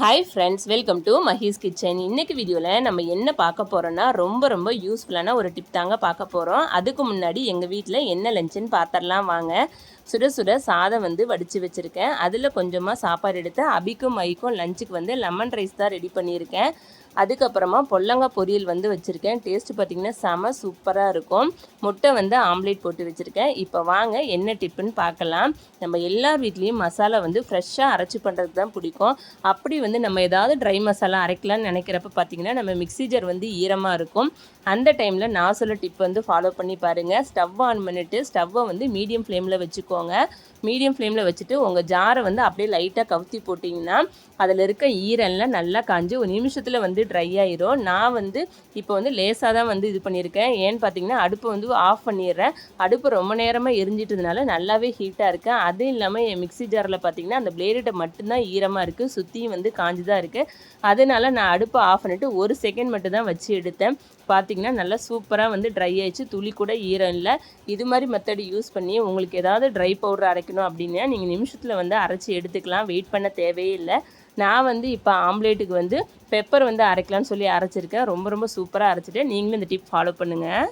Hi friends, welcome to Mahee's kitchen. இன்றைக்கி வீடியோவில் நம்ம என்ன பார்க்க போகிறோன்னா ரொம்ப யூஸ்ஃபுல்லான ஒரு டிப் தாங்க பார்க்க போகிறோம். அதுக்கு முன்னாடி எங்கள் வீட்டில் என்ன லஞ்சுன்னு பார்த்துடலாம் வாங்க. சுட சுட சாதம் வடித்து வச்சுருக்கேன். அதில் கொஞ்சமாக சாப்பாடு எடுத்து அபிக்கும் மைக்கும் லஞ்சுக்கு லெமன் ரைஸ் தான் ரெடி பண்ணியிருக்கேன். அதுக்கப்புறமா பொல்லங்காய் பொரியல் வச்சுருக்கேன். டேஸ்ட்டு பார்த்திங்கன்னா செம சூப்பராக இருக்கும். முட்டை ஆம்லேட் போட்டு வச்சுருக்கேன். இப்போ வாங்க என்ன டிப்புன்னு பார்க்கலாம். நம்ம எல்லார் வீட்லேயும் மசாலா ஃப்ரெஷ்ஷாக அரைச்சி பண்ணுறது தான் பிடிக்கும். அப்படி நம்ம ஏதாவது ட்ரை மசாலா அரைக்கலாம்னு நினைக்கிறப்ப பார்த்திங்கன்னா நம்ம மிக்ஸி ஜார் ஈரமாக இருக்கும். அந்த டைமில் நான் சொல்ல டிப் ஃபாலோ பண்ணி பாருங்கள். ஸ்டவ் ஆன் பண்ணிவிட்டு ஸ்டவ்வை மீடியம் ஃப்ளேமில் வச்சுக்கோங்க. மீடியம் ஃப்ளேமில் வச்சுட்டு உங்கள் ஜாரை அப்படியே லைட்டாக கவுத்தி போட்டிங்கன்னா அதில் இருக்க ஈரெல்லாம் நல்லா காஞ்சி ஒரு நிமிஷத்தில் ட்ரை ஆயிரும். நான் இப்போ லேசாக தான் இது பண்ணியிருக்கேன். ஏன்னு பார்த்தீங்கன்னா அடுப்பை ஆஃப் பண்ணிடுறேன். அடுப்பு ரொம்ப நேரமாக எரிஞ்சிட்டதுனால நல்லாவே ஹீட்டாக இருக்குது. அதுவும் இல்லாமல் என் மிக்ஸி ஜாரில் பார்த்தீங்கன்னா அந்த பிளேடிட்ட மட்டும்தான் ஈரமாக இருக்குது. சுற்றியும் காஞ்சி தான் இருக்குது. அதனால நான் அடுப்பை ஆஃப் பண்ணிவிட்டு ஒரு செகண்ட் மட்டும் தான் வச்சு எடுத்தேன். பார்த்திங்கன்னா நல்லா சூப்பராக ட்ரை ஆயிடுச்சு. துளி கூட ஈரம் இல்லை. இது மாதிரி மெத்தட் யூஸ் பண்ணி உங்களுக்கு ஏதாவது ட்ரை பவுடர் அரைக்கணும் அப்படின்னா நீங்கள் நிமிஷத்தில் அரைச்சி எடுத்துக்கலாம். வெயிட் பண்ண தேவையே இல்லை. நான் இப்போ ஆம்லேட்டுக்கு பெப்பர் அரைக்கலான்னு சொல்லி அரைச்சிருக்கேன். ரொம்ப சூப்பராக அரைச்சிட்டேன். நீங்களும் இந்த டிப் ஃபாலோ பண்ணுங்கள்.